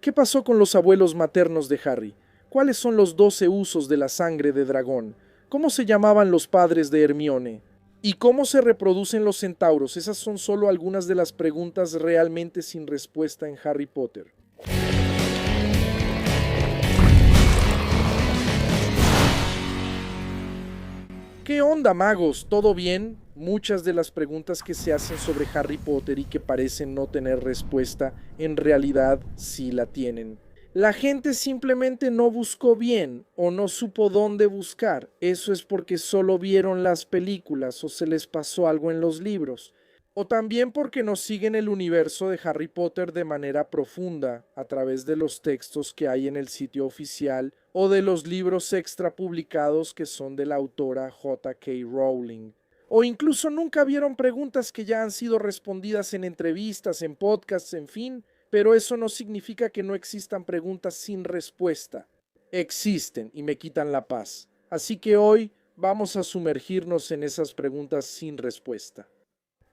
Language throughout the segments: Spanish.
¿Qué pasó con los abuelos maternos de Harry? ¿Cuáles son los 12 usos de la sangre de dragón? ¿Cómo se llamaban los padres de Hermione? ¿Y cómo se reproducen los centauros? Esas son solo algunas de las preguntas realmente sin respuesta en Harry Potter. ¿Qué onda, magos? ¿Todo bien? Muchas de las preguntas que se hacen sobre Harry Potter y que parecen no tener respuesta, en realidad sí la tienen. La gente simplemente no buscó bien o no supo dónde buscar. Eso es porque solo vieron las películas o se les pasó algo en los libros. O también porque no siguen el universo de Harry Potter de manera profunda a través de los textos que hay en el sitio oficial o de los libros extra publicados que son de la autora J.K. Rowling. O incluso nunca vieron preguntas que ya han sido respondidas en entrevistas, en podcasts, en fin, pero eso no significa que no existan preguntas sin respuesta. Existen y me quitan la paz. Así que hoy vamos a sumergirnos en esas preguntas sin respuesta.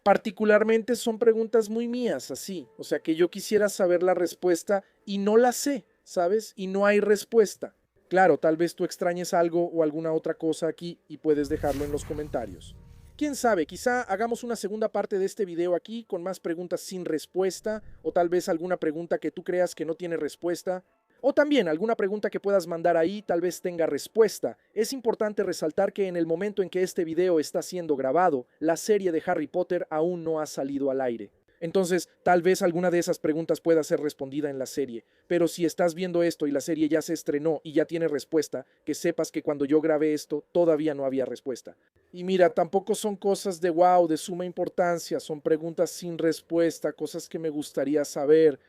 Particularmente son preguntas muy mías, así, o sea que yo quisiera saber la respuesta y no la sé, ¿sabes? Y no hay respuesta. Claro, tal vez tú extrañes algo o alguna otra cosa aquí y puedes dejarlo en los comentarios. Quién sabe, quizá hagamos una segunda parte de este video aquí con más preguntas sin respuesta o tal vez alguna pregunta que tú creas que no tiene respuesta. O también alguna pregunta que puedas mandar ahí tal vez tenga respuesta. Es importante resaltar que en el momento en que este video está siendo grabado, la serie de Harry Potter aún no ha salido al aire. Entonces, tal vez alguna de esas preguntas pueda ser respondida en la serie. Pero si estás viendo esto y la serie ya se estrenó y ya tiene respuesta, que sepas que cuando yo grabé esto todavía no había respuesta. Y mira, tampoco son cosas de wow, de suma importancia, son preguntas sin respuesta, cosas que me gustaría saber.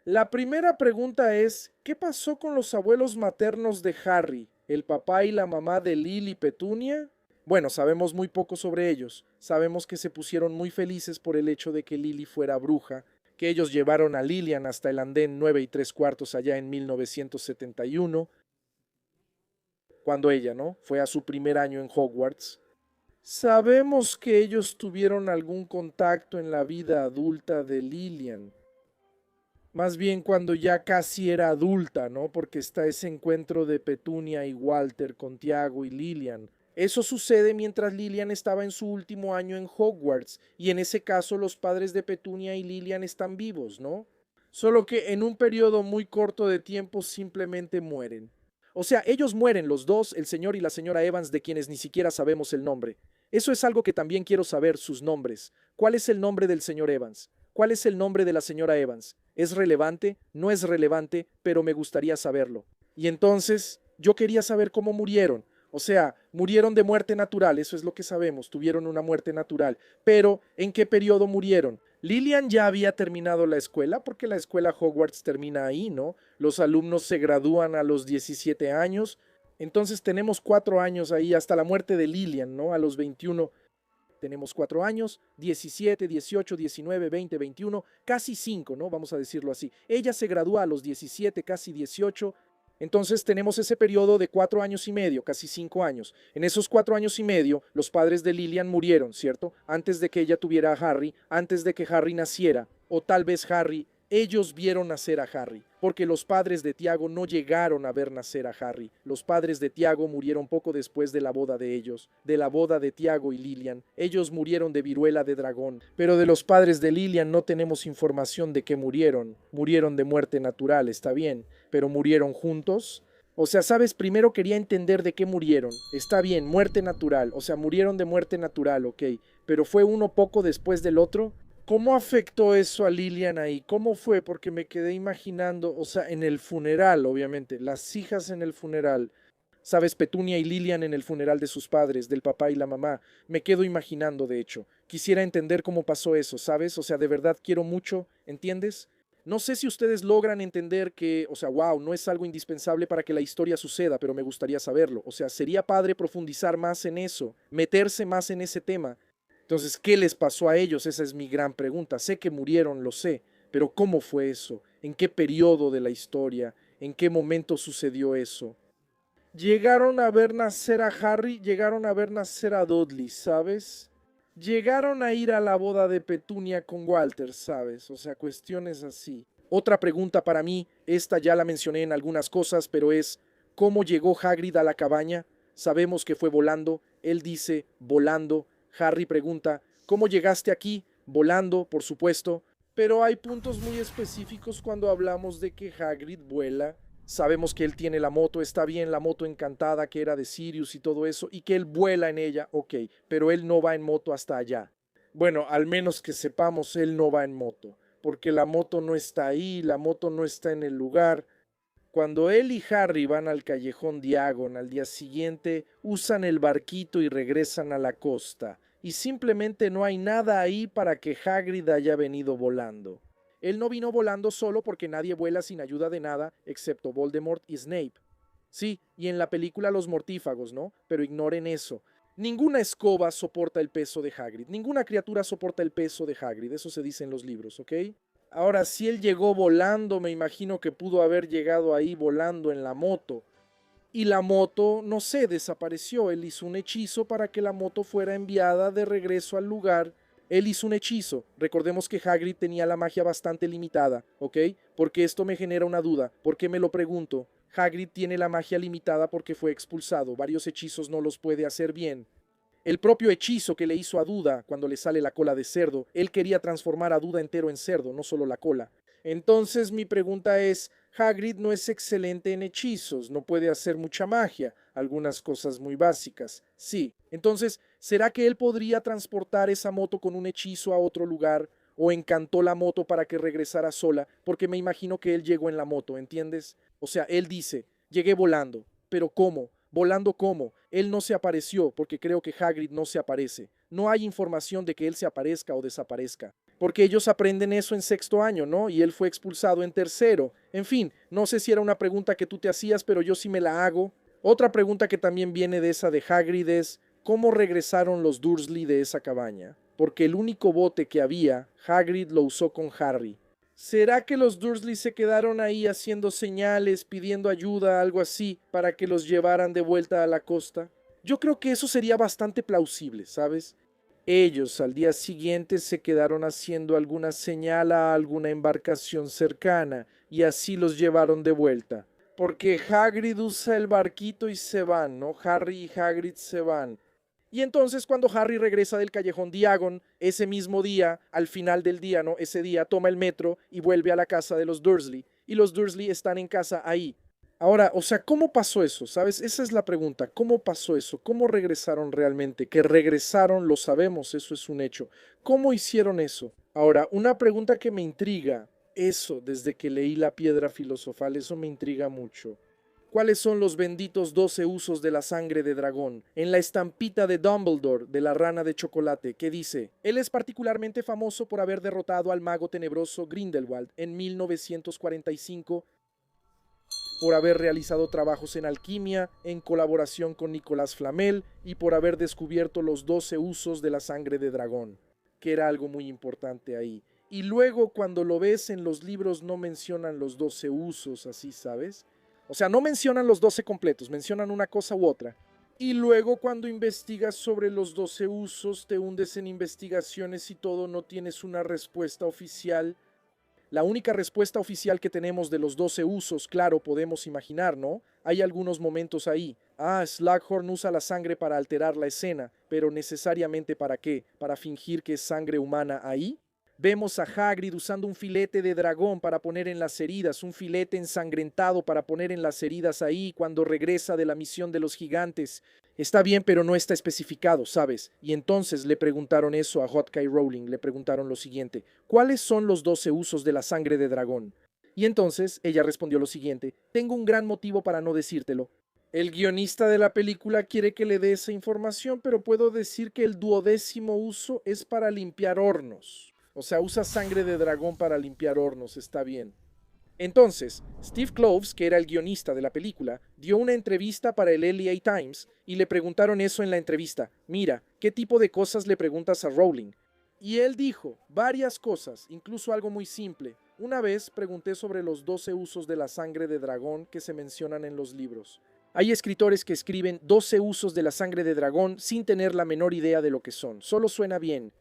La primera pregunta es, ¿qué pasó con los abuelos maternos de Harry, el papá y la mamá de Lily y Petunia? Bueno, sabemos muy poco sobre ellos. Sabemos que se pusieron muy felices por el hecho de que Lily fuera bruja, que ellos llevaron a Lilian hasta el andén 9 y 3/4 allá en 1971, cuando ella, ¿no? Fue a su primer año en Hogwarts. Sabemos que ellos tuvieron algún contacto en la vida adulta de Lilian. Más bien cuando ya casi era adulta, ¿no? Porque está ese encuentro de Petunia y Walter con Tiago y Lilian. Eso sucede mientras Lilian estaba en su último año en Hogwarts, y en ese caso los padres de Petunia y Lilian están vivos, ¿no? Solo que en un periodo muy corto de tiempo simplemente mueren. O sea, ellos mueren los dos, el señor y la señora Evans, de quienes ni siquiera sabemos el nombre. Eso es algo que también quiero saber, sus nombres. ¿Cuál es el nombre del señor Evans? ¿Cuál es el nombre de la señora Evans? ¿Es relevante? ¿No es relevante? Pero me gustaría saberlo. Y entonces yo quería saber cómo murieron. O sea, murieron de muerte natural, eso es lo que sabemos, tuvieron una muerte natural. Pero, ¿en qué periodo murieron? Lilian ya había terminado la escuela, porque la escuela Hogwarts termina ahí, ¿no? Los alumnos se gradúan a los 17 años, entonces tenemos 4 años ahí hasta la muerte de Lilian, ¿no? A los 21 tenemos 4 años, 17, 18, 19, 20, 21, casi 5, ¿no? Vamos a decirlo así. Ella se gradúa a los 17, casi 18. Entonces tenemos ese periodo de 4 años y medio, casi 5 años. En esos 4 años y medio, los padres de Lilian murieron, ¿cierto? Antes de que ella tuviera a Harry, antes de que Harry naciera, o tal vez Harry, ellos vieron nacer a Harry, porque los padres de Tiago no llegaron a ver nacer a Harry. Los padres de Tiago murieron poco después de la boda de ellos, de la boda de Tiago y Lilian. Ellos murieron de viruela de dragón, pero de los padres de Lilian no tenemos información de qué murieron. Murieron de muerte natural, está bien, pero murieron juntos. O sea, sabes, primero quería entender de qué murieron. Está bien, muerte natural, o sea, murieron de muerte natural, ok, pero fue uno poco después del otro. ¿Cómo afectó eso a Lilian ahí? ¿Cómo fue? Porque me quedé imaginando, o sea, en el funeral, obviamente, las hijas en el funeral, sabes, Petunia y Lilian en el funeral de sus padres, del papá y la mamá, me quedo imaginando, de hecho. Quisiera entender cómo pasó eso, ¿sabes? O sea, de verdad quiero mucho, ¿entiendes? No sé si ustedes logran entender que, o sea, wow, no es algo indispensable para que la historia suceda, pero me gustaría saberlo. O sea, sería padre profundizar más en eso, meterse más en ese tema. Entonces, ¿qué les pasó a ellos? Esa es mi gran pregunta. Sé que murieron, lo sé, pero ¿cómo fue eso? ¿En qué periodo de la historia? ¿En qué momento sucedió eso? Llegaron a ver nacer a Harry, llegaron a ver nacer a Dudley, ¿sabes? Llegaron a ir a la boda de Petunia con Walter, ¿sabes? O sea, cuestiones así. Otra pregunta para mí, esta ya la mencioné en algunas cosas, pero es, ¿cómo llegó Hagrid a la cabaña? Sabemos que fue volando, él dice, volando. Harry pregunta, ¿cómo llegaste aquí? Volando, por supuesto, pero hay puntos muy específicos cuando hablamos de que Hagrid vuela. Sabemos que él tiene la moto, está bien, la moto encantada que era de Sirius y todo eso, y que él vuela en ella, ok, pero él no va en moto hasta allá. Bueno, al menos que sepamos, él no va en moto, porque la moto no está ahí, la moto no está en el lugar. Cuando él y Harry van al callejón Diagon al día siguiente, usan el barquito y regresan a la costa, y simplemente no hay nada ahí para que Hagrid haya venido volando. Él no vino volando solo porque nadie vuela sin ayuda de nada excepto Voldemort y Snape. Sí, y en la película los mortífagos, ¿no? Pero ignoren eso. Ninguna escoba soporta el peso de Hagrid, ninguna criatura soporta el peso de Hagrid, eso se dice en los libros, ¿ok? Ahora, si él llegó volando, me imagino que pudo haber llegado ahí volando en la moto. Y la moto, no sé, desapareció. Él hizo un hechizo para que la moto fuera enviada de regreso al lugar. Él hizo un hechizo. Recordemos que Hagrid tenía la magia bastante limitada, ¿ok? Porque esto me genera una duda. ¿Por qué me lo pregunto? Hagrid tiene la magia limitada porque fue expulsado. Varios hechizos no los puede hacer bien. El propio hechizo que le hizo a Duda cuando le sale la cola de cerdo, él quería transformar a Duda entero en cerdo, no solo la cola. Entonces mi pregunta es, Hagrid no es excelente en hechizos, no puede hacer mucha magia, algunas cosas muy básicas. Sí, entonces, ¿será que él podría transportar esa moto con un hechizo a otro lugar? ¿O encantó la moto para que regresara sola? Porque me imagino que él llegó en la moto, ¿entiendes? O sea, él dice, llegué volando, pero ¿cómo? ¿Volando cómo? Él no se apareció porque creo que Hagrid no se aparece. No hay información de que él se aparezca o desaparezca. Porque ellos aprenden eso en sexto año, ¿no? Y él fue expulsado en tercero. En fin, no sé si era una pregunta que tú te hacías, pero yo sí me la hago. Otra pregunta que también viene de esa de Hagrid es, ¿cómo regresaron los Dursley de esa cabaña? Porque el único bote que había, Hagrid lo usó con Harry. ¿Será que los Dursley se quedaron ahí haciendo señales, pidiendo ayuda, algo así, para que los llevaran de vuelta a la costa? Yo creo que eso sería bastante plausible, ¿sabes? Ellos al día siguiente se quedaron haciendo alguna señal a alguna embarcación cercana y así los llevaron de vuelta. Porque Hagrid usa el barquito y se van, ¿no? Harry y Hagrid se van. Y entonces cuando Harry regresa del callejón Diagon, ese mismo día, al final del día, ¿no? Ese día toma el metro y vuelve a la casa de los Dursley. Y los Dursley están en casa ahí. Ahora, o sea, ¿cómo pasó eso? ¿Sabes? Esa es la pregunta. ¿Cómo pasó eso? ¿Cómo regresaron realmente? Que regresaron, lo sabemos, eso es un hecho. ¿Cómo hicieron eso? Ahora, una pregunta que me intriga, eso, desde que leí La Piedra Filosofal, eso me intriga mucho. ¿Cuáles son los benditos 12 usos de la sangre de dragón? En la estampita de Dumbledore, de la rana de chocolate, que dice, él es particularmente famoso por haber derrotado al mago tenebroso Grindelwald en 1945, por haber realizado trabajos en alquimia en colaboración con Nicolás Flamel y por haber descubierto los 12 usos de la sangre de dragón, que era algo muy importante ahí. Y luego cuando lo ves en los libros no mencionan los 12 usos, así, ¿sabes? O sea, no mencionan los 12 completos, mencionan una cosa u otra. Y luego cuando investigas sobre los 12 usos, te hundes en investigaciones y todo, no tienes una respuesta oficial. La única respuesta oficial que tenemos de los 12 usos, claro, podemos imaginar, ¿no? Hay algunos momentos ahí. Ah, Slughorn usa la sangre para alterar la escena, pero necesariamente ¿para qué? ¿Para fingir que es sangre humana ahí? Vemos a Hagrid usando un filete de dragón para poner en las heridas, un filete ensangrentado para poner en las heridas ahí cuando regresa de la misión de los gigantes. Está bien, pero no está especificado, ¿sabes? Y entonces le preguntaron eso a J.K. Rowling, le preguntaron lo siguiente, ¿cuáles son los 12 usos de la sangre de dragón? Y entonces ella respondió lo siguiente, tengo un gran motivo para no decírtelo. El guionista de la película quiere que le dé esa información, pero puedo decir que el 12º uso es para limpiar hornos. O sea, usa sangre de dragón para limpiar hornos, está bien. Entonces, Steve Kloves, que era el guionista de la película, dio una entrevista para el LA Times y le preguntaron eso en la entrevista. Mira, ¿qué tipo de cosas le preguntas a Rowling? Y él dijo, varias cosas, incluso algo muy simple. Una vez pregunté sobre los 12 usos de la sangre de dragón que se mencionan en los libros. Hay escritores que escriben 12 usos de la sangre de dragón sin tener la menor idea de lo que son. Solo suena bien.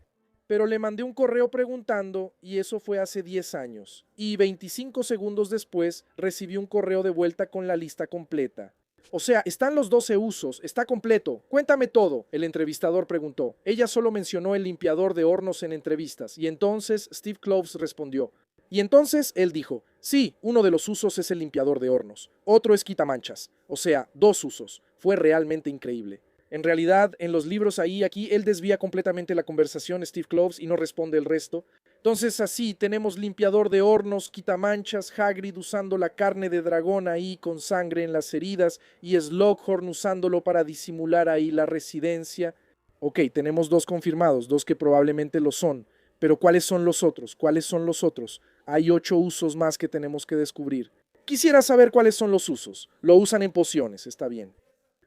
pero le mandé un correo preguntando y eso fue hace 10 años. Y 25 segundos después recibí un correo de vuelta con la lista completa. O sea, están los 12 usos, está completo. Cuéntame todo, el entrevistador preguntó. Ella solo mencionó el limpiador de hornos en entrevistas y entonces Steve Kloves respondió. Y entonces él dijo, sí, uno de los usos es el limpiador de hornos, otro es quitamanchas, o sea, 2 usos. Fue realmente increíble. En realidad, en los libros ahí, aquí, él desvía completamente la conversación, Steve Kloves, y no responde el resto. Entonces así, tenemos limpiador de hornos, quitamanchas, Hagrid usando la carne de dragón ahí con sangre en las heridas y Slughorn usándolo para disimular ahí la residencia. Ok, tenemos 2 confirmados, 2 que probablemente lo son. Pero ¿cuáles son los otros? ¿Cuáles son los otros? Hay 8 usos más que tenemos que descubrir. Quisiera saber cuáles son los usos. Lo usan en pociones, está bien.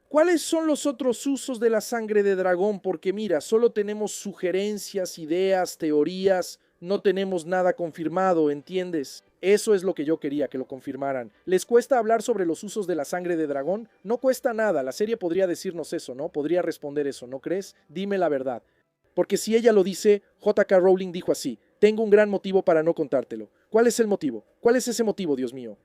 ¿Cuáles son los otros usos de la sangre de dragón? Porque mira, solo tenemos sugerencias, ideas, teorías, no tenemos nada confirmado, ¿entiendes? Eso es lo que yo quería que lo confirmaran. ¿Les cuesta hablar sobre los usos de la sangre de dragón? No cuesta nada, la serie podría decirnos eso, ¿no? Podría responder eso, ¿no crees? Dime la verdad. Porque si ella lo dice, J.K. Rowling dijo así, tengo un gran motivo para no contártelo. ¿Cuál es el motivo? ¿Cuál es ese motivo, Dios mío?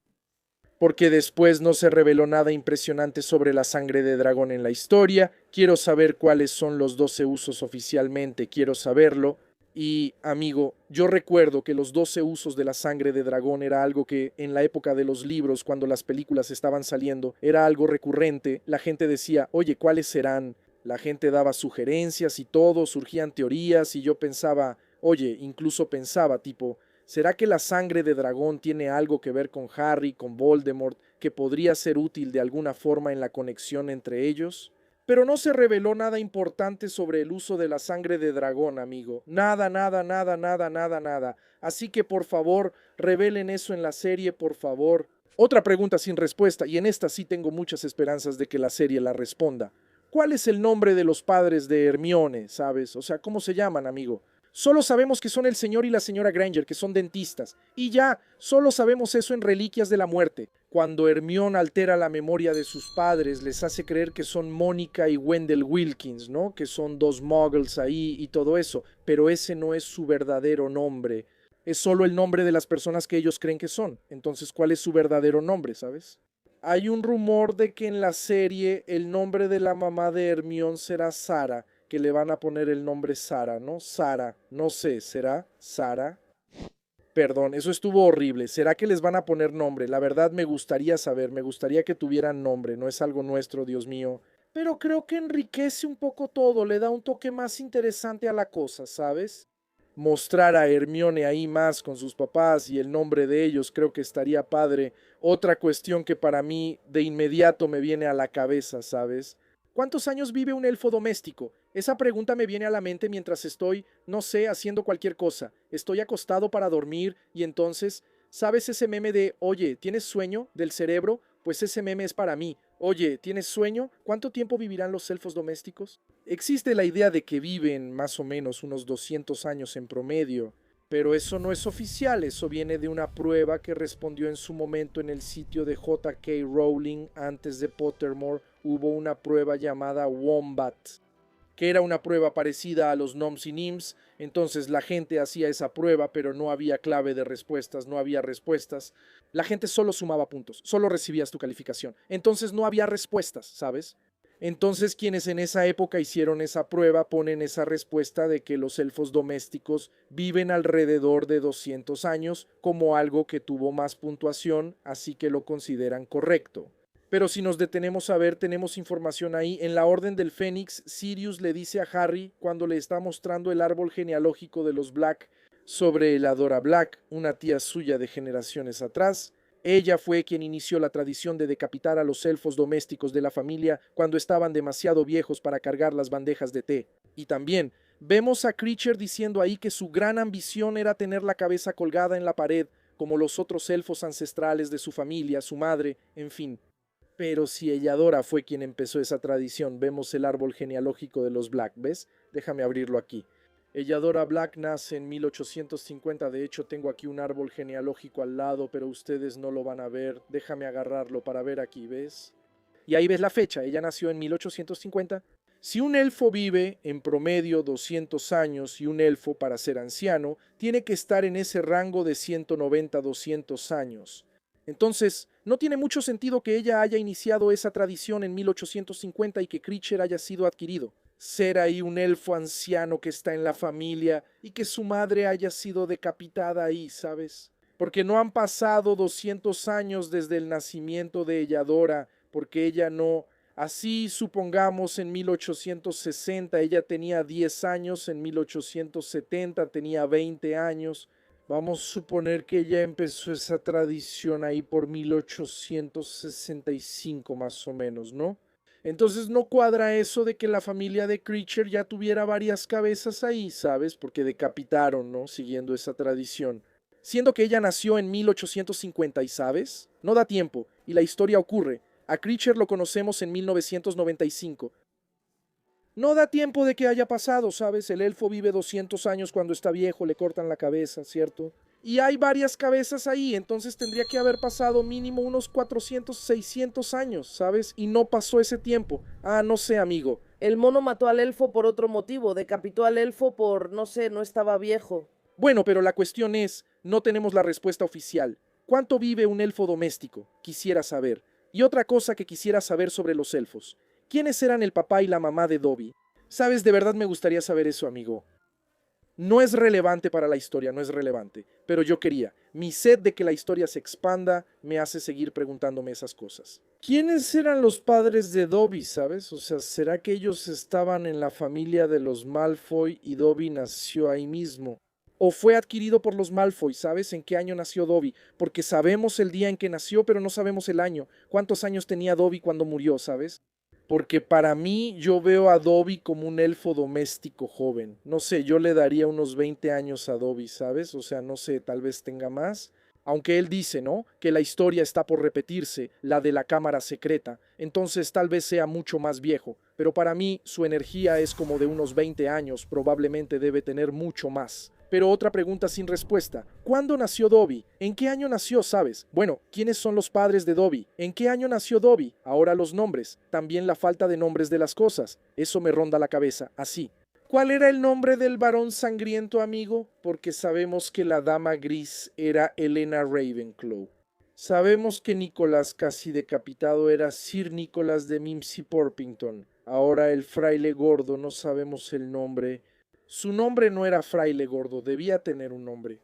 Porque después no se reveló nada impresionante sobre la sangre de dragón en la historia. Quiero saber cuáles son los 12 usos oficialmente, quiero saberlo. Y, amigo, yo recuerdo que los 12 usos de la sangre de dragón era algo que en la época de los libros, cuando las películas estaban saliendo, era algo recurrente. La gente decía, oye, ¿cuáles serán? La gente daba sugerencias y todo, surgían teorías y yo pensaba, oye, incluso pensaba tipo, ¿será que la sangre de dragón tiene algo que ver con Harry, con Voldemort, que podría ser útil de alguna forma en la conexión entre ellos? Pero no se reveló nada importante sobre el uso de la sangre de dragón, amigo. Nada, nada, nada, nada, nada, nada. Así que por favor, revelen eso en la serie, por favor. Otra pregunta sin respuesta, y en esta sí tengo muchas esperanzas de que la serie la responda. ¿Cuál es el nombre de los padres de Hermione, sabes? O sea, ¿cómo se llaman, amigo? Solo sabemos que son el señor y la señora Granger, que son dentistas. Y ya, solo sabemos eso en Reliquias de la Muerte. Cuando Hermione altera la memoria de sus padres, les hace creer que son Mónica y Wendell Wilkins, ¿no? Que son 2 muggles ahí y todo eso. Pero ese no es su verdadero nombre. Es solo el nombre de las personas que ellos creen que son. Entonces, ¿cuál es su verdadero nombre, sabes? Hay un rumor de que en la serie el nombre de la mamá de Hermione será Sara, que le van a poner el nombre Sara, ¿no? Sara, no sé, ¿será Sara? Perdón, eso estuvo horrible. ¿Será que les van a poner nombre? La verdad me gustaría saber, me gustaría que tuvieran nombre, no es algo nuestro, Dios mío. Pero creo que enriquece un poco todo, le da un toque más interesante a la cosa, ¿sabes? Mostrar a Hermione ahí más con sus papás y el nombre de ellos creo que estaría padre. Otra cuestión que para mí de inmediato me viene a la cabeza, ¿sabes? ¿Cuántos años vive un elfo doméstico? Esa pregunta me viene a la mente mientras estoy, no sé, haciendo cualquier cosa. Estoy acostado para dormir y entonces, ¿sabes ese meme de, oye, ¿tienes sueño del cerebro? Pues ese meme es para mí. Oye, ¿tienes sueño? ¿Cuánto tiempo vivirán los elfos domésticos? Existe la idea de que viven más o menos unos 200 años en promedio, pero eso no es oficial, eso viene de una prueba que respondió en su momento en el sitio de J.K. Rowling antes de Pottermore. Hubo una prueba llamada Wombat, que era una prueba parecida a los Noms y Nims. Entonces la gente hacía esa prueba, pero no había clave de respuestas, no había respuestas. La gente solo sumaba puntos, solo recibías tu calificación. Entonces no había respuestas, ¿sabes? Entonces quienes en esa época hicieron esa prueba ponen esa respuesta de que los elfos domésticos viven alrededor de 200 años como algo que tuvo más puntuación, así que lo consideran correcto. Pero si nos detenemos a ver, tenemos información ahí. En la Orden del Fénix, Sirius le dice a Harry, cuando le está mostrando el árbol genealógico de los Black, sobre Eladora Black, una tía suya de generaciones atrás. Ella fue quien inició la tradición de decapitar a los elfos domésticos de la familia cuando estaban demasiado viejos para cargar las bandejas de té. Y también vemos a Kreacher diciendo ahí que su gran ambición era tener la cabeza colgada en la pared, como los otros elfos ancestrales de su familia, su madre, en fin. Pero si Elladora fue quien empezó esa tradición, vemos el árbol genealógico de los Black, ¿ves? Déjame abrirlo aquí. Elladora Black nace en 1850, de hecho tengo aquí un árbol genealógico al lado, pero ustedes no lo van a ver. Déjame agarrarlo para ver aquí, ¿ves? Y ahí ves la fecha, ella nació en 1850. Si un elfo vive en promedio 200 años y un elfo, para ser anciano, tiene que estar en ese rango de 190 a 200 años. Entonces, no tiene mucho sentido que ella haya iniciado esa tradición en 1850 y que Creature haya sido adquirido. Ser ahí un elfo anciano que está en la familia y que su madre haya sido decapitada ahí, ¿sabes? Porque no han pasado 200 años desde el nacimiento de Elladora, porque ella no. Así supongamos en 1860 ella tenía 10 años, en 1870 tenía 20 años. Vamos a suponer que ella empezó esa tradición ahí por 1865 más o menos, ¿no? Entonces no cuadra eso de que la familia de Creature ya tuviera varias cabezas ahí, ¿sabes? Porque decapitaron, ¿no? Siguiendo esa tradición. Siendo que ella nació en 1850 y, ¿sabes? No da tiempo, y la historia ocurre. A Creature lo conocemos en 1995. No da tiempo de que haya pasado, ¿sabes? El elfo vive 200 años cuando está viejo, le cortan la cabeza, ¿cierto? Y hay varias cabezas ahí, entonces tendría que haber pasado mínimo unos 400, 600 años, ¿sabes? Y no pasó ese tiempo. Ah, no sé, amigo. El mono mató al elfo por otro motivo, decapitó al elfo por, no sé, no estaba viejo. Bueno, pero la cuestión es, no tenemos la respuesta oficial. ¿Cuánto vive un elfo doméstico? Quisiera saber. Y otra cosa que quisiera saber sobre los elfos. ¿Quiénes eran el papá y la mamá de Dobby? Sabes, de verdad me gustaría saber eso, amigo. No es relevante para la historia, no es relevante, pero yo quería. Mi sed de que la historia se expanda me hace seguir preguntándome esas cosas. ¿Quiénes eran los padres de Dobby, sabes? O sea, ¿será que ellos estaban en la familia de los Malfoy y Dobby nació ahí mismo? ¿O fue adquirido por los Malfoy? ¿Sabes en qué año nació Dobby? Porque sabemos el día en que nació, pero no sabemos el año. ¿Cuántos años tenía Dobby cuando murió, sabes? Porque para mí yo veo a Dobby como un elfo doméstico joven. No sé, yo le daría unos 20 años a Dobby, ¿sabes? O sea, no sé, tal vez tenga más. Aunque él dice, ¿no? Que la historia está por repetirse, la de la cámara secreta. Entonces tal vez sea mucho más viejo. Pero para mí su energía es como de unos 20 años, probablemente debe tener mucho más. Pero otra pregunta sin respuesta. ¿Cuándo nació Dobby? ¿En qué año nació, sabes? Bueno, ¿quiénes son los padres de Dobby? ¿En qué año nació Dobby? Ahora los nombres. También la falta de nombres de las cosas. Eso me ronda la cabeza, así. ¿Cuál era el nombre del varón sangriento, amigo? Porque sabemos que la dama gris era Helena Ravenclaw. Sabemos que Nicolás casi decapitado era Sir Nicholas de Mimsy Porpington. Ahora el fraile gordo, no sabemos el nombre. Su nombre no era fraile gordo, debía tener un nombre.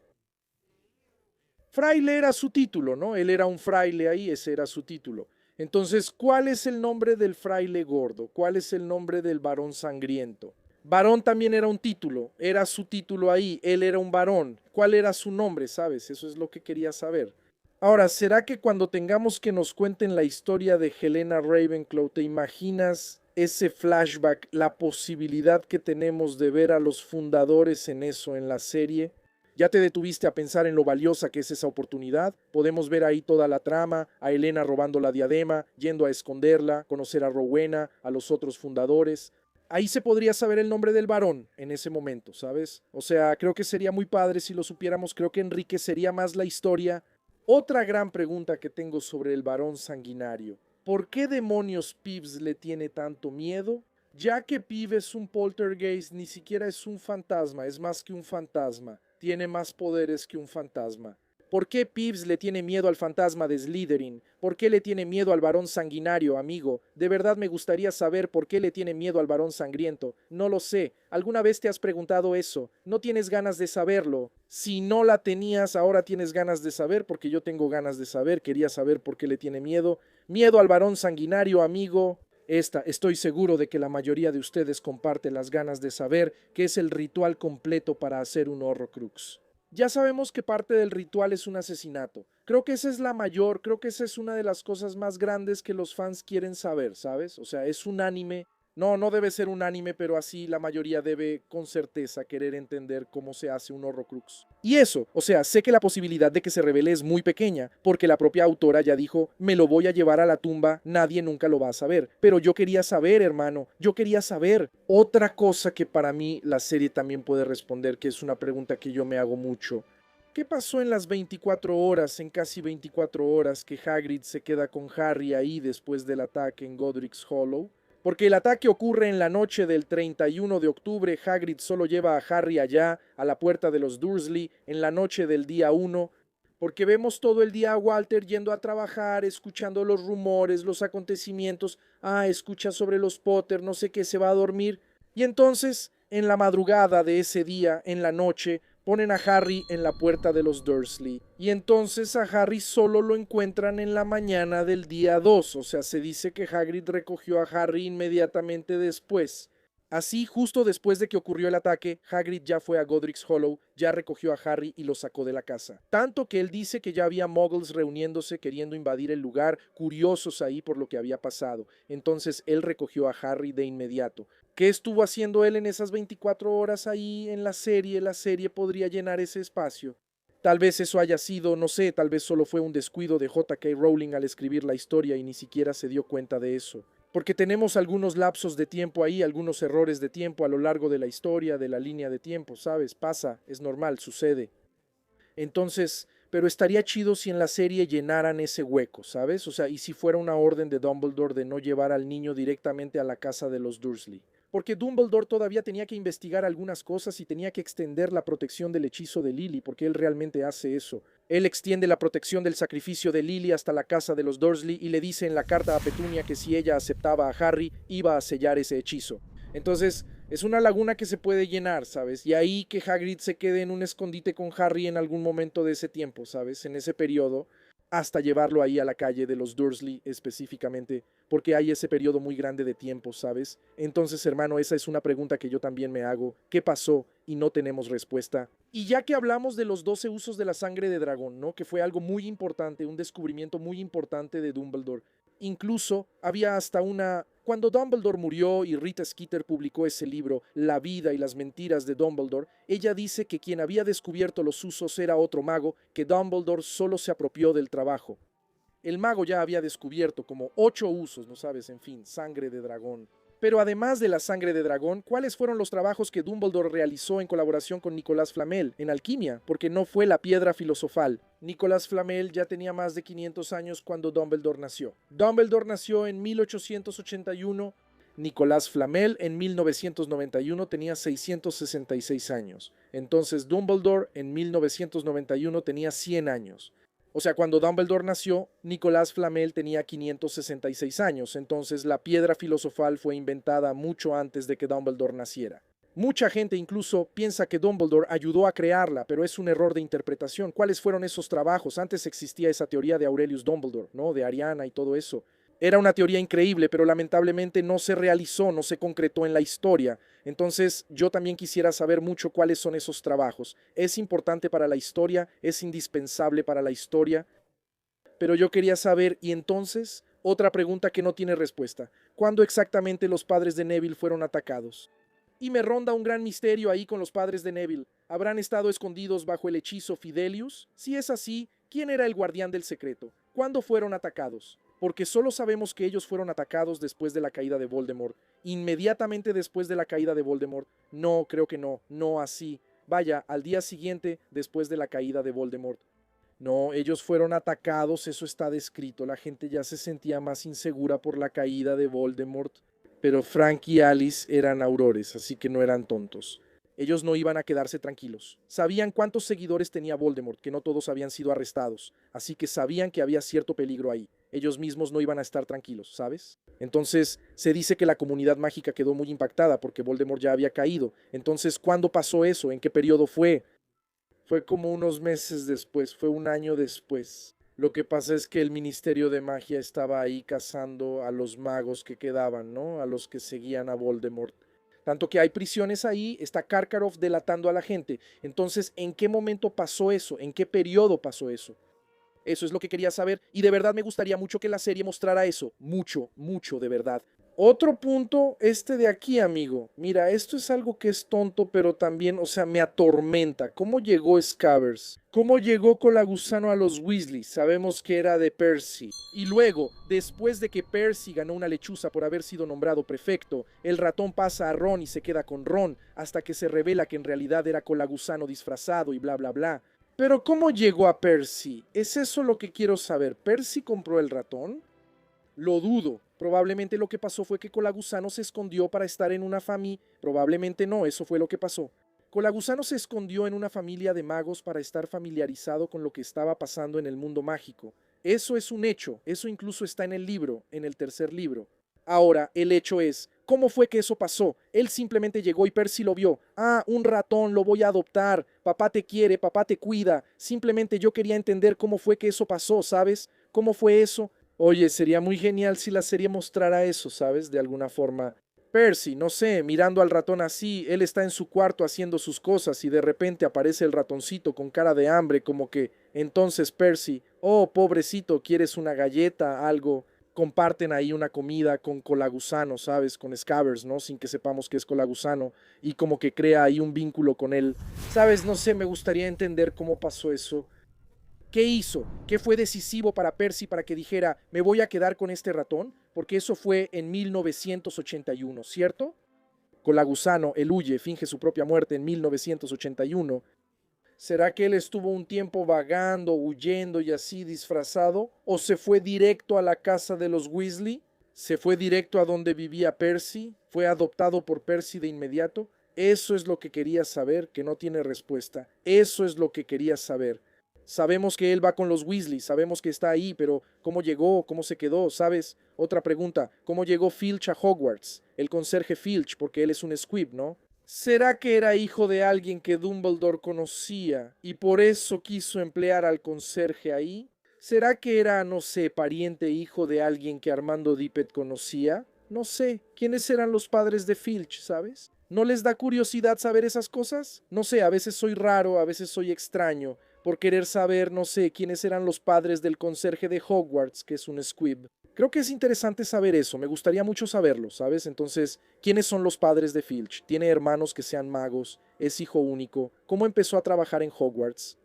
Fraile era su título, ¿no? Él era un fraile ahí, ese era su título. Entonces, ¿cuál es el nombre del fraile gordo? ¿Cuál es el nombre del varón sangriento? Varón también era un título, era su título ahí, él era un varón. ¿Cuál era su nombre, sabes? Eso es lo que quería saber. Ahora, ¿será que cuando tengamos que nos cuenten la historia de Helena Ravenclaw, te imaginas ese flashback, la posibilidad que tenemos de ver a los fundadores en eso, en la serie? ¿Ya te detuviste a pensar en lo valiosa que es esa oportunidad? Podemos ver ahí toda la trama, a Helena robando la diadema, yendo a esconderla, conocer a Rowena, a los otros fundadores. Ahí se podría saber el nombre del varón en ese momento, ¿sabes? O sea, creo que sería muy padre si lo supiéramos, creo que enriquecería más la historia. Otra gran pregunta que tengo sobre el varón sanguinario. ¿Por qué demonios Peeves le tiene tanto miedo? Ya que Peeves es un poltergeist, ni siquiera es un fantasma, es más que un fantasma. Tiene más poderes que un fantasma. ¿Por qué Peeves le tiene miedo al fantasma de Slytherin? ¿Por qué le tiene miedo al varón sanguinario, amigo? De verdad me gustaría saber por qué le tiene miedo al varón sangriento. No lo sé. ¿Alguna vez te has preguntado eso? ¿No tienes ganas de saberlo? Si no la tenías, ahora tienes ganas de saber, porque yo tengo ganas de saber. Quería saber por qué le tiene miedo. Miedo al varón sanguinario, amigo. Estoy seguro de que la mayoría de ustedes comparte las ganas de saber qué es el ritual completo para hacer un Horrocrux. Ya sabemos que parte del ritual es un asesinato. Creo que esa es la mayor, creo que esa es una de las cosas más grandes que los fans quieren saber, ¿sabes? O sea, es unánime. No, no debe ser unánime, pero así la mayoría debe con certeza querer entender cómo se hace un Horrocrux. Y eso, o sea, sé que la posibilidad de que se revele es muy pequeña, porque la propia autora ya dijo, me lo voy a llevar a la tumba, nadie nunca lo va a saber. Pero yo quería saber, hermano, yo quería saber. Otra cosa que para mí la serie también puede responder, que es una pregunta que yo me hago mucho. ¿Qué pasó en las 24 horas, en casi 24 horas, que Hagrid se queda con Harry ahí después del ataque en Godric's Hollow? Porque el ataque ocurre en la noche del 31 de octubre, Hagrid solo lleva a Harry allá, a la puerta de los Dursley, en la noche del día 1, porque vemos todo el día a Walter yendo a trabajar, escuchando los rumores, los acontecimientos, escucha sobre los Potter, no sé qué, se va a dormir, y entonces, en la madrugada de ese día, en la noche, ponen a Harry en la puerta de los Dursley. Y entonces a Harry solo lo encuentran en la mañana del día 2. O sea, se dice que Hagrid recogió a Harry inmediatamente después. Así, justo después de que ocurrió el ataque, Hagrid ya fue a Godric's Hollow, ya recogió a Harry y lo sacó de la casa. Tanto que él dice que ya había muggles reuniéndose queriendo invadir el lugar, curiosos ahí por lo que había pasado. Entonces él recogió a Harry de inmediato. ¿Qué estuvo haciendo él en esas 24 horas ahí en la serie? La serie podría llenar ese espacio. Tal vez eso haya sido, no sé, tal vez solo fue un descuido de J.K. Rowling al escribir la historia y ni siquiera se dio cuenta de eso. Porque tenemos algunos lapsos de tiempo ahí, algunos errores de tiempo a lo largo de la historia, de la línea de tiempo, ¿sabes? Pasa, es normal, sucede. Entonces, pero estaría chido si en la serie llenaran ese hueco, ¿sabes? O sea, y si fuera una orden de Dumbledore de no llevar al niño directamente a la casa de los Dursley. Porque Dumbledore todavía tenía que investigar algunas cosas y tenía que extender la protección del hechizo de Lily, porque él realmente hace eso. Él extiende la protección del sacrificio de Lily hasta la casa de los Dursley y le dice en la carta a Petunia que si ella aceptaba a Harry, iba a sellar ese hechizo. Entonces, es una laguna que se puede llenar, ¿sabes? Y ahí que Hagrid se quede en un escondite con Harry en algún momento de ese tiempo, ¿sabes? En ese periodo, hasta llevarlo ahí a la calle de los Dursley específicamente, porque hay ese periodo muy grande de tiempo, ¿sabes? Entonces, hermano, esa es una pregunta que yo también me hago. ¿Qué pasó? Y no tenemos respuesta. Y ya que hablamos de los 12 usos de la sangre de dragón, ¿no? Que fue algo muy importante, un descubrimiento muy importante de Dumbledore. Incluso había hasta una... Cuando Dumbledore murió y Rita Skeeter publicó ese libro, La vida y las mentiras de Dumbledore, ella dice que quien había descubierto los usos era otro mago, que Dumbledore solo se apropió del trabajo. El mago ya había descubierto como 8 usos, no sabes, en fin, sangre de dragón. Pero además de la sangre de dragón, ¿cuáles fueron los trabajos que Dumbledore realizó en colaboración con Nicolas Flamel en alquimia? Porque no fue la piedra filosofal. Nicolas Flamel ya tenía más de 500 años cuando Dumbledore nació. Dumbledore nació en 1881. Nicolas Flamel en 1991 tenía 666 años. Entonces Dumbledore en 1991 tenía 100 años. O sea, cuando Dumbledore nació, Nicolas Flamel tenía 566 años, entonces la piedra filosofal fue inventada mucho antes de que Dumbledore naciera. Mucha gente incluso piensa que Dumbledore ayudó a crearla, pero es un error de interpretación. ¿Cuáles fueron esos trabajos? Antes existía esa teoría de Aurelius Dumbledore, ¿no? De Ariana y todo eso. Era una teoría increíble, pero lamentablemente no se realizó, no se concretó en la historia. Entonces, yo también quisiera saber mucho cuáles son esos trabajos. Es importante para la historia, es indispensable para la historia, pero yo quería saber, y entonces, otra pregunta que no tiene respuesta. ¿Cuándo exactamente los padres de Neville fueron atacados? Y me ronda un gran misterio ahí con los padres de Neville. ¿Habrán estado escondidos bajo el hechizo Fidelius? Si es así, ¿quién era el guardián del secreto? ¿Cuándo fueron atacados? Porque solo sabemos que ellos fueron atacados después de la caída de Voldemort. Inmediatamente después de la caída de Voldemort. No, creo que no, no así. Vaya, al día siguiente después de la caída de Voldemort. No, ellos fueron atacados, eso está descrito. La gente ya se sentía más insegura por la caída de Voldemort. Pero Frank y Alice eran aurores, así que no eran tontos. Ellos no iban a quedarse tranquilos. Sabían cuántos seguidores tenía Voldemort, que no todos habían sido arrestados, así que sabían que había cierto peligro ahí. Ellos mismos no iban a estar tranquilos, ¿sabes? Entonces, se dice que la comunidad mágica quedó muy impactada porque Voldemort ya había caído. Entonces, ¿cuándo pasó eso? ¿En qué periodo fue? Fue como unos meses después, fue un año después. Lo que pasa es que el Ministerio de Magia estaba ahí cazando a los magos que quedaban, ¿no? A los que seguían a Voldemort. Tanto que hay prisiones ahí, está Karkaroff delatando a la gente. Entonces, ¿en qué momento pasó eso? ¿En qué periodo pasó eso? Eso es lo que quería saber y de verdad me gustaría mucho que la serie mostrara eso. Mucho, mucho, de verdad. Otro punto, este de aquí, amigo. Mira, esto es algo que es tonto, pero también, o sea, me atormenta. ¿Cómo llegó Scabbers? ¿Cómo llegó Colagusano a los Weasley? Sabemos que era de Percy. Y luego, después de que Percy ganó una lechuza por haber sido nombrado prefecto, el ratón pasa a Ron y se queda con Ron, hasta que se revela que en realidad era Colagusano disfrazado y bla bla bla. Pero ¿cómo llegó a Percy? ¿Es eso lo que quiero saber? ¿Percy compró el ratón? Lo dudo. Probablemente lo que pasó fue que Colagusano se escondió para estar en una familia. Probablemente no, eso fue lo que pasó. Colagusano se escondió en una familia de magos para estar familiarizado con lo que estaba pasando en el mundo mágico. Eso es un hecho, eso incluso está en el libro, en el tercer libro. Ahora, el hecho es, ¿cómo fue que eso pasó? Él simplemente llegó y Percy lo vio. Ah, un ratón, lo voy a adoptar. Papá te quiere, papá te cuida. Simplemente yo quería entender cómo fue que eso pasó, ¿sabes? ¿Cómo fue eso? Oye, sería muy genial si la serie mostrara eso, ¿sabes? De alguna forma. Percy, no sé, mirando al ratón así, él está en su cuarto haciendo sus cosas y de repente aparece el ratoncito con cara de hambre, como que, entonces Percy, oh, pobrecito, ¿quieres una galleta, algo? Comparten ahí una comida con Colagusano, ¿sabes? Con Scabbers, ¿no? Sin que sepamos que es Colagusano y como que crea ahí un vínculo con él. ¿Sabes? No sé, me gustaría entender cómo pasó eso. ¿Qué hizo? ¿Qué fue decisivo para Percy para que dijera, me voy a quedar con este ratón? Porque eso fue en 1981, ¿cierto? Colagusano, él huye, finge su propia muerte en 1981. ¿Será que él estuvo un tiempo vagando, huyendo y así disfrazado? ¿O se fue directo a la casa de los Weasley? ¿Se fue directo a donde vivía Percy? ¿Fue adoptado por Percy de inmediato? Eso es lo que quería saber, que no tiene respuesta. Eso es lo que quería saber. Sabemos que él va con los Weasley, sabemos que está ahí, pero ¿cómo llegó? ¿Cómo se quedó? ¿Sabes? Otra pregunta, ¿cómo llegó Filch a Hogwarts? El conserje Filch, porque él es un Squib, ¿no? ¿Será que era hijo de alguien que Dumbledore conocía y por eso quiso emplear al conserje ahí? ¿Será que era, no sé, pariente hijo de alguien que Armando Dippet conocía? No sé, ¿quiénes eran los padres de Filch, sabes? ¿No les da curiosidad saber esas cosas? No sé, a veces soy raro, a veces soy extraño, por querer saber, no sé, quiénes eran los padres del conserje de Hogwarts, que es un Squib. Creo que es interesante saber eso, me gustaría mucho saberlo, ¿sabes? Entonces, ¿quiénes son los padres de Filch? ¿Tiene hermanos que sean magos? ¿Es hijo único? ¿Cómo empezó a trabajar en Hogwarts?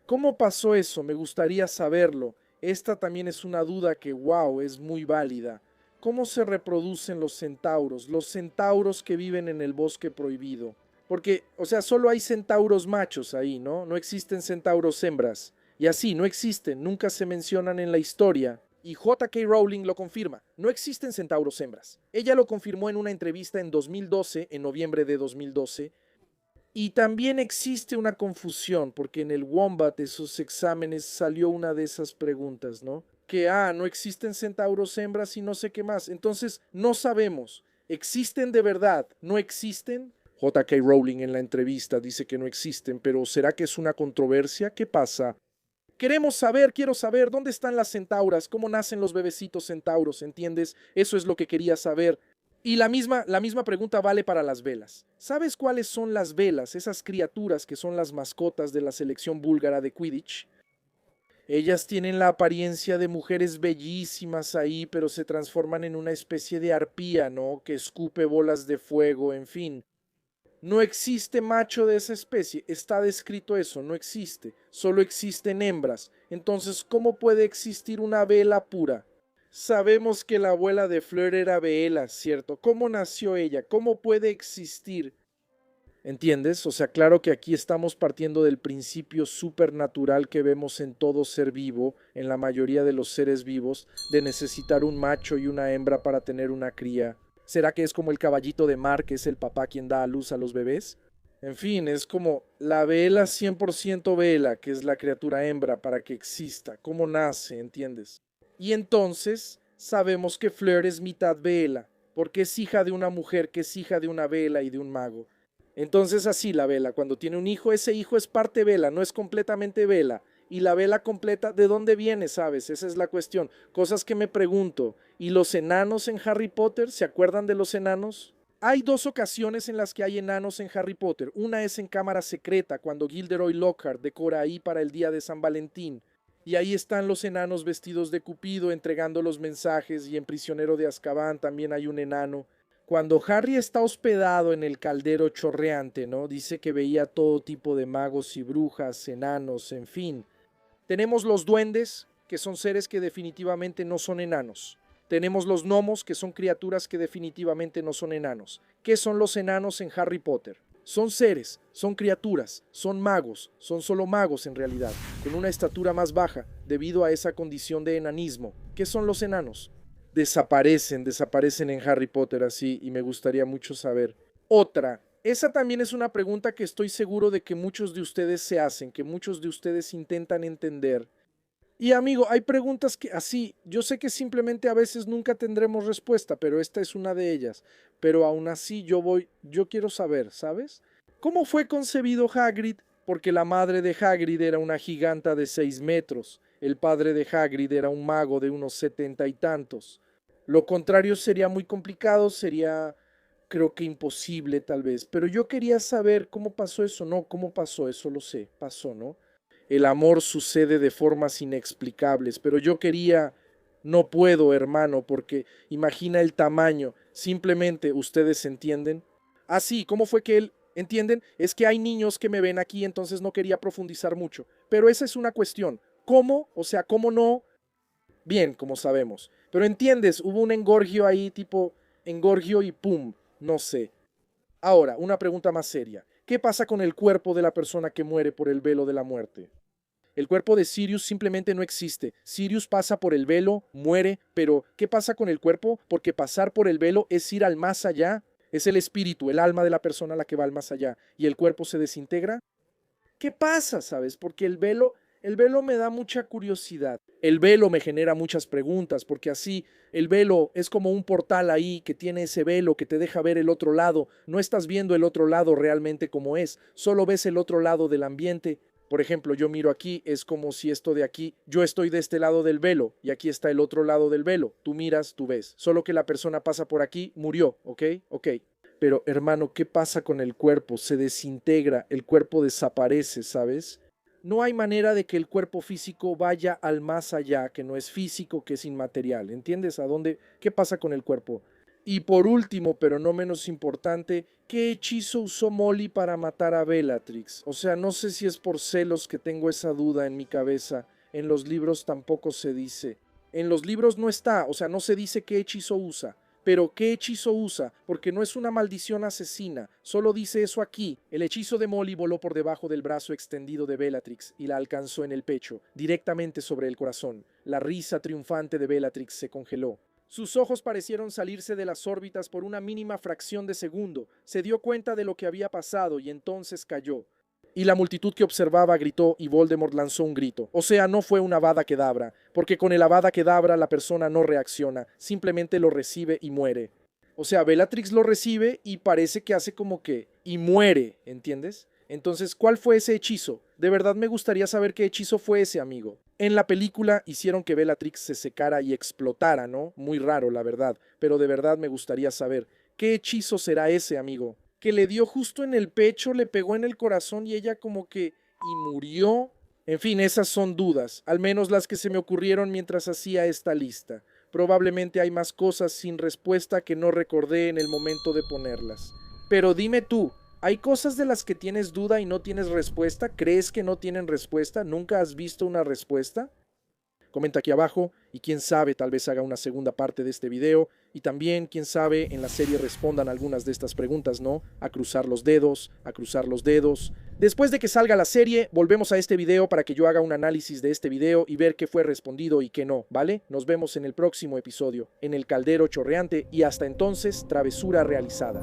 ¿Cómo pasó eso? Me gustaría saberlo. Esta también es una duda que, wow, es muy válida. ¿Cómo se reproducen los centauros? Los centauros que viven en el bosque prohibido. Porque, o sea, solo hay centauros machos ahí, ¿no? No existen centauros hembras. Y así, no existen, nunca se mencionan en la historia. Y J.K. Rowling lo confirma, no existen centauros hembras. Ella lo confirmó en una entrevista en 2012, en noviembre de 2012, y también existe una confusión, porque en el Wombat de sus exámenes salió una de esas preguntas, ¿no? Que, no existen centauros hembras y no sé qué más. Entonces, no sabemos. ¿Existen de verdad? ¿No existen? J.K. Rowling en la entrevista dice que no existen, pero ¿será que es una controversia? ¿Qué pasa? Queremos saber, quiero saber, ¿dónde están las centauras? ¿Cómo nacen los bebecitos centauros? ¿Entiendes? Eso es lo que quería saber. Y la misma pregunta vale para las velas. ¿Sabes cuáles son las velas, esas criaturas que son las mascotas de la selección búlgara de Quidditch? Ellas tienen la apariencia de mujeres bellísimas ahí, pero se transforman en una especie de arpía, ¿no? Que escupe bolas de fuego, en fin. No existe macho de esa especie, está descrito eso, no existe, solo existen hembras. Entonces, ¿cómo puede existir una vela pura? Sabemos que la abuela de Fleur era Veela, ¿cierto? ¿Cómo nació ella? ¿Cómo puede existir? ¿Entiendes? O sea, claro que aquí estamos partiendo del principio supernatural que vemos en todo ser vivo, en la mayoría de los seres vivos, de necesitar un macho y una hembra para tener una cría. ¿Será que es como el caballito de mar, que es el papá quien da a luz a los bebés? En fin, es como la vela 100% vela, que es la criatura hembra para que exista, cómo nace, ¿entiendes? Y entonces sabemos que Fleur es mitad vela, porque es hija de una mujer que es hija de una vela y de un mago. Entonces así la vela, cuando tiene un hijo, ese hijo es parte vela, no es completamente vela. Y la vela completa, ¿de dónde viene, sabes? Esa es la cuestión. Cosas que me pregunto. ¿Y los enanos en Harry Potter? ¿Se acuerdan de los enanos? Hay dos ocasiones en las que hay enanos en Harry Potter. Una es en Cámara Secreta, cuando Gilderoy Lockhart decora ahí para el día de San Valentín. Y ahí están los enanos vestidos de Cupido entregando los mensajes, y en Prisionero de Azkaban también hay un enano. Cuando Harry está hospedado en el caldero chorreante, ¿no? Dice que veía todo tipo de magos y brujas, enanos, en fin. Tenemos los duendes, que son seres que definitivamente no son enanos. Tenemos los gnomos, que son criaturas que definitivamente no son enanos. ¿Qué son los enanos en Harry Potter? Son seres, son criaturas, son magos, son solo magos en realidad, con una estatura más baja, debido a esa condición de enanismo. ¿Qué son los enanos? Desaparecen en Harry Potter así, y me gustaría mucho saber. Otra, esa también es una pregunta que estoy seguro de que muchos de ustedes se hacen, que muchos de ustedes intentan entender. Y amigo, hay preguntas que así, yo sé que simplemente a veces nunca tendremos respuesta, pero esta es una de ellas. Pero aún así yo quiero saber, ¿sabes? ¿Cómo fue concebido Hagrid? Porque la madre de Hagrid era una giganta de 6 metros, el padre de Hagrid era un mago de unos 70 y tantos. Lo contrario sería muy complicado, sería creo que imposible tal vez, pero yo quería saber cómo pasó eso, no, cómo pasó, eso lo sé, pasó, ¿no? El amor sucede de formas inexplicables, pero yo quería, no puedo, hermano, porque imagina el tamaño, simplemente ustedes entienden. Ah, sí, ¿cómo fue que él, entienden? Es que hay niños que me ven aquí, entonces no quería profundizar mucho, pero esa es una cuestión. ¿Cómo? O sea, ¿cómo no? Bien, como sabemos. Pero entiendes, hubo un engorgio ahí, tipo engorgio y pum, no sé. Ahora, una pregunta más seria. ¿Qué pasa con el cuerpo de la persona que muere por el velo de la muerte? El cuerpo de Sirius simplemente no existe. Sirius pasa por el velo, muere, pero ¿qué pasa con el cuerpo? Porque pasar por el velo es ir al más allá. Es el espíritu, el alma de la persona la que va al más allá. ¿Y el cuerpo se desintegra? ¿Qué pasa, sabes? Porque el velo me da mucha curiosidad. El velo me genera muchas preguntas, porque así el velo es como un portal ahí que tiene ese velo que te deja ver el otro lado. No estás viendo el otro lado realmente como es, solo ves el otro lado del ambiente. Por ejemplo, yo miro aquí, es como si esto de aquí, yo estoy de este lado del velo y aquí está el otro lado del velo. Tú miras, tú ves. Solo que la persona pasa por aquí, murió, ¿ok? Ok. Pero hermano, ¿qué pasa con el cuerpo? Se desintegra, el cuerpo desaparece, ¿sabes? No hay manera de que el cuerpo físico vaya al más allá, que no es físico, que es inmaterial. ¿Entiendes a dónde? ¿Qué pasa con el cuerpo? Y por último, pero no menos importante, ¿qué hechizo usó Molly para matar a Bellatrix? O sea, no sé si es por celos que tengo esa duda en mi cabeza. En los libros tampoco se dice. En los libros no está, o sea, no se dice qué hechizo usa. Pero ¿qué hechizo usa? Porque no es una maldición asesina, solo dice eso aquí. El hechizo de Molly voló por debajo del brazo extendido de Bellatrix y la alcanzó en el pecho, directamente sobre el corazón. La risa triunfante de Bellatrix se congeló. Sus ojos parecieron salirse de las órbitas por una mínima fracción de segundo. Se dio cuenta de lo que había pasado y entonces cayó. Y la multitud que observaba gritó y Voldemort lanzó un grito. O sea, no fue una Avada Kedavra, porque con el Avada Kedavra la persona no reacciona, simplemente lo recibe y muere. O sea, Bellatrix lo recibe y parece que hace como que... y muere, ¿entiendes? Entonces, ¿cuál fue ese hechizo? De verdad me gustaría saber qué hechizo fue ese, amigo. En la película hicieron que Bellatrix se secara y explotara, ¿no? Muy raro, la verdad, pero de verdad me gustaría saber. ¿Qué hechizo será ese, amigo? Que le dio justo en el pecho, le pegó en el corazón y ella como que... y murió. En fin, esas son dudas, al menos las que se me ocurrieron mientras hacía esta lista. Probablemente hay más cosas sin respuesta que no recordé en el momento de ponerlas. Pero dime tú, ¿hay cosas de las que tienes duda y no tienes respuesta? ¿Crees que no tienen respuesta? ¿Nunca has visto una respuesta? Comenta aquí abajo y quién sabe, tal vez haga una segunda parte de este video y también, quién sabe, en la serie respondan algunas de estas preguntas, ¿no? A cruzar los dedos, a cruzar los dedos. Después de que salga la serie, volvemos a este video para que yo haga un análisis de este video y ver qué fue respondido y qué no, ¿vale? Nos vemos en el próximo episodio, en el caldero chorreante y hasta entonces, travesura realizada.